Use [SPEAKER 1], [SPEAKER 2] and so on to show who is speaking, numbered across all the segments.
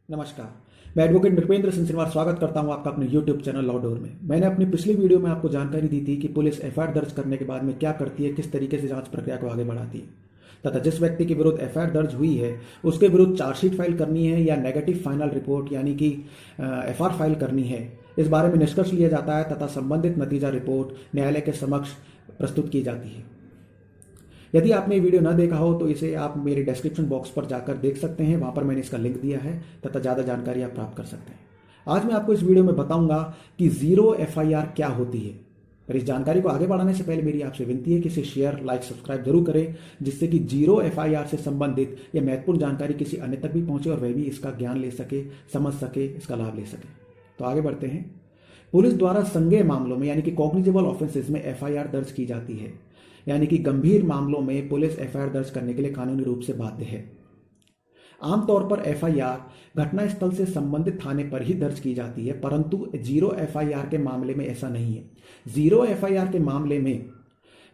[SPEAKER 1] नमस्कार। मैं advocate Nripendra Singh Sinwar स्वागत करता हूं आपका अपने YouTube चैनल लॉ डोर में। मैंने अपनी पिछली वीडियो में आपको जानकारी दी थी कि पुलिस एफआईआर दर्ज करने के बाद में क्या करती है, किस तरीके से जांच प्रक्रिया को आगे बढ़ाती है तथा जिस व्यक्ति के विरुद्ध एफआईआर दर्ज हुई है उसके विरुद्ध चार्जशीट फाइल करनी है या नेगेटिव फाइनल रिपोर्ट यानी कि एफआईआर फाइल करनी है, इस बारे में निष्कर्ष लिया जाता है तथा संबंधित नतीजा रिपोर्ट न्यायालय के समक्ष प्रस्तुत की जाती है। यदि आपने ये वीडियो न देखा हो तो इसे आप मेरे डिस्क्रिप्शन बॉक्स पर जाकर देख सकते हैं, वहां पर मैंने इसका लिंक दिया है तथा ज़्यादा जानकारी आप प्राप्त कर सकते हैं। आज मैं आपको इस वीडियो में बताऊंगा कि जीरो एफआईआर क्या होती है। पर इस जानकारी को आगे बढ़ाने से पहले मेरी आपसे विनती है कि इसे शेयर, लाइक, सब्सक्राइब जरूर करें, जिससे कि जीरो एफआईआर से संबंधित यह महत्वपूर्ण जानकारी किसी अन्य तक भी पहुंचे और वह भी इसका ज्ञान ले सके, समझ सके, इसका लाभ ले सके। तो आगे बढ़ते हैं। पुलिस द्वारा संज्ञेय मामलों में यानी कि कॉग्निजेबल ऑफेंसेस में एफआईआर दर्ज की जाती है, यानी कि गंभीर मामलों में पुलिस एफआईआर दर्ज करने के लिए कानूनी रूप से बाध्य है। आमतौर पर एफआईआर घटनास्थल से संबंधित थाने पर ही दर्ज की जाती है, परंतु जीरो एफआईआर के मामले में ऐसा नहीं है। जीरो एफआईआर के मामले में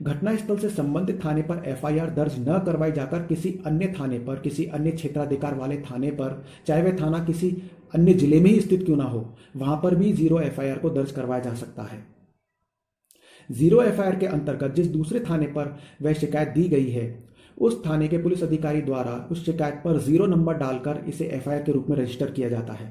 [SPEAKER 1] घटनास्थल से संबंधित थाने पर एफआईआर दर्ज न करवाई जाकर किसी अन्य थाने पर, किसी अन्य क्षेत्राधिकार वाले थाने पर, चाहे वह थाना किसी अन्य जिले में ही स्थित क्यों ना हो, वहां पर भी जीरो एफआईआर को दर्ज करवाया जा सकता है। जीरो एफआईआर के अंतर्गत जिस दूसरे थाने पर वह शिकायत दी गई है, उस थाने के पुलिस अधिकारी द्वारा उस शिकायत पर जीरो नंबर डालकर इसे एफआईआर के रूप में रजिस्टर किया जाता है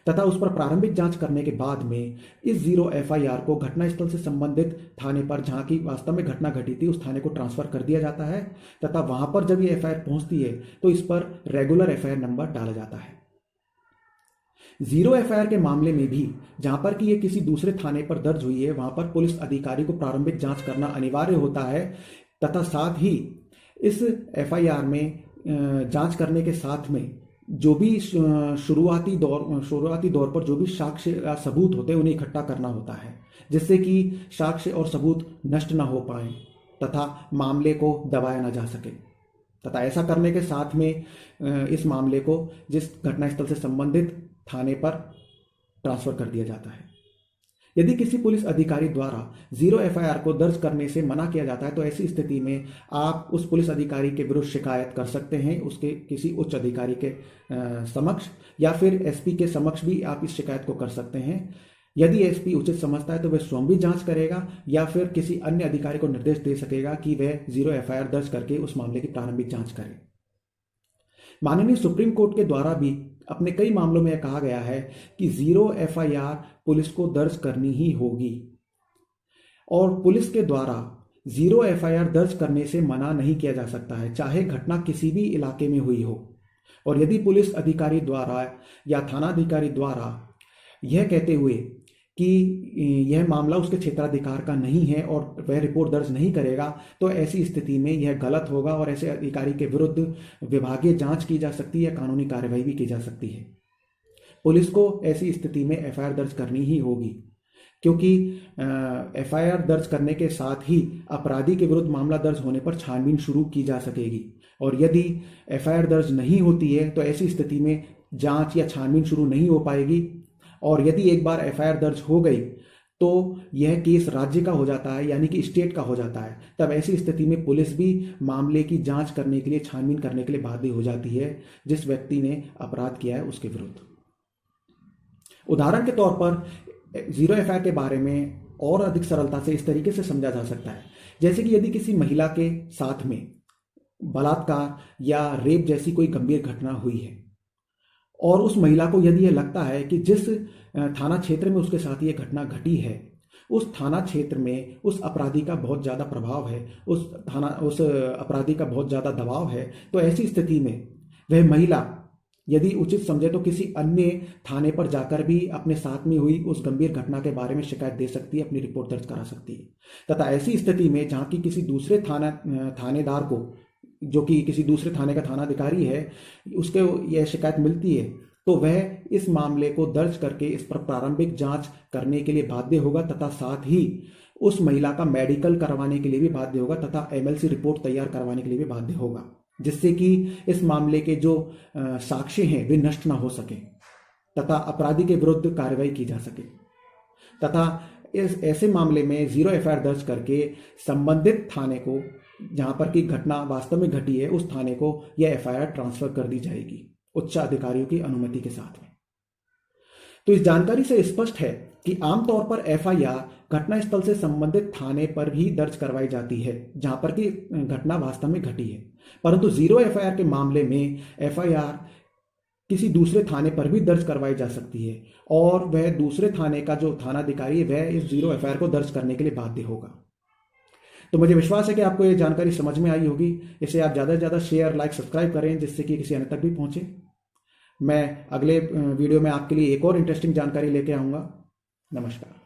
[SPEAKER 1] तथा उस पर प्रारंभिक जांच करने के बाद में इस जीरो एफआईआर को घटनास्थल से संबंधित थाने पर, जहां की वास्तव में घटना घटी थी, उस थाने को ट्रांसफर कर दिया जाता है तथा वहां पर जब ये एफआईआर पहुंचती है तो इस पर रेगुलर एफआईआर नंबर डाला जाता है। जीरो एफआईआर के मामले में भी जहां पर कि ये किसी दूसरे थाने पर दर्ज हुई है, वहां पर पुलिस अधिकारी को प्रारंभिक जांच करना अनिवार्य होता है तथा साथ ही इस एफआईआर में जांच करने के साथ में जो भी शुरुआती दौर पर जो भी साक्ष्य या सबूत होते हैं उन्हें इकट्ठा करना होता है, जिससे कि साक्ष्य और सबूत नष्ट न हो पाए तथा मामले को दबाया न जा सके। तथा ऐसा करने के साथ में इस मामले को जिस घटनास्थल से संबंधित थाने पर ट्रांसफर कर दिया जाता है। यदि किसी पुलिस अधिकारी द्वारा जीरो एफआईआर को दर्ज करने से मना किया जाता है तो ऐसी स्थिति में आप उस पुलिस अधिकारी के विरुद्ध शिकायत कर सकते हैं, उसके किसी उच्च अधिकारी के समक्ष या फिर एसपी के समक्ष भी आप इस शिकायत को कर सकते हैं। यदि एसपी उचित समझता है तो वह स्वयं भी जांच करेगा या फिर किसी अन्य अधिकारी को निर्देश दे सकेगा कि वह जीरो एफआईआर दर्ज करके उस मामले की प्रारंभिक जांच करे। माननीय सुप्रीम कोर्ट के द्वारा भी अपने कई मामलों में कहा गया है कि जीरो एफआईआर पुलिस को दर्ज करनी ही होगी और पुलिस के द्वारा जीरो एफआईआर दर्ज करने से मना नहीं किया जा सकता है, चाहे घटना किसी भी इलाके में हुई हो। और यदि पुलिस अधिकारी द्वारा या थानाधिकारी द्वारा यह कहते हुए कि यह मामला उसके क्षेत्राधिकार का नहीं है और वह रिपोर्ट दर्ज नहीं करेगा, तो ऐसी स्थिति में यह गलत होगा और ऐसे अधिकारी के विरुद्ध विभागीय जांच की जा सकती है, कानूनी कार्रवाई भी की जा सकती है। पुलिस को ऐसी स्थिति में एफआईआर दर्ज करनी ही होगी, क्योंकि एफआईआर दर्ज करने के साथ ही अपराधी के विरुद्ध मामला दर्ज होने पर छानबीन शुरू की जा सकेगी। और यदि एफआईआर दर्ज नहीं होती है तो ऐसी स्थिति में जांच या छानबीन शुरू नहीं हो पाएगी और यदि एक बार एफआईआर दर्ज हो गई तो यह केस राज्य का हो जाता है, यानी कि स्टेट का हो जाता है। तब ऐसी स्थिति में पुलिस भी मामले की जांच करने के लिए, छानबीन करने के लिए बाध्य हो जाती है जिस व्यक्ति ने अपराध किया है उसके विरुद्ध। उदाहरण के तौर पर जीरो एफआईआर के बारे में और अधिक सरलता से इस तरीके से समझा जा सकता है, जैसे कि यदि किसी महिला के साथ में बलात्कार या रेप जैसी कोई गंभीर घटना हुई है और उस महिला को यदि यह लगता है कि जिस थाना क्षेत्र में उसके साथ ये घटना घटी है उस थाना क्षेत्र में उस अपराधी का बहुत ज़्यादा प्रभाव है, उस अपराधी का बहुत ज़्यादा दबाव है, तो ऐसी स्थिति में वह महिला यदि उचित समझे तो किसी अन्य थाने पर जाकर भी अपने साथ में हुई उस गंभीर घटना के बारे में शिकायत दे सकती है, अपनी रिपोर्ट दर्ज करा सकती है। तथा ऐसी स्थिति में जहाँ की किसी दूसरे थानेदार को, जो कि किसी दूसरे थाने का थानाधिकारी है, उसके यह शिकायत मिलती है तो वह इस मामले को दर्ज करके इस पर प्रारंभिक जांच करने के लिए बाध्य होगा तथा साथ ही उस महिला का मेडिकल करवाने के लिए भी बाध्य होगा तथा एमएलसी रिपोर्ट तैयार करवाने के लिए भी बाध्य होगा, जिससे कि इस मामले के जो साक्ष्य हैं वे नष्ट ना हो सके तथा अपराधी के विरुद्ध कार्रवाई की जा सके। तथा इस ऐसे मामले में जीरो एफआईआर दर्ज करके संबंधित थाने को, जहां पर की घटना वास्तव में घटी है, उस थाने को यह एफआईआर ट्रांसफर कर दी जाएगी उच्च अधिकारियों की अनुमति के साथ में। तो इस जानकारी से स्पष्ट है कि आमतौर पर एफआईआर घटनास्थल से संबंधित थाने पर भी दर्ज करवाई जाती है जहां पर कि घटना वास्तव में घटी है, परंतु जीरो एफआईआर के मामले में एफआईआर किसी दूसरे थाने पर भी दर्ज करवाई जा सकती है और वह दूसरे थाने का जो थानाधिकारी है वह इस जीरो एफआईआर को दर्ज करने के लिए बाध्य होगा। तो मुझे विश्वास है कि आपको ये जानकारी समझ में आई होगी। इसे आप ज़्यादा से ज़्यादा शेयर, लाइक, सब्सक्राइब करें जिससे कि किसी अन्य तक भी पहुंचे। मैं अगले वीडियो में आपके लिए एक और इंटरेस्टिंग जानकारी लेके आऊँगा। नमस्कार।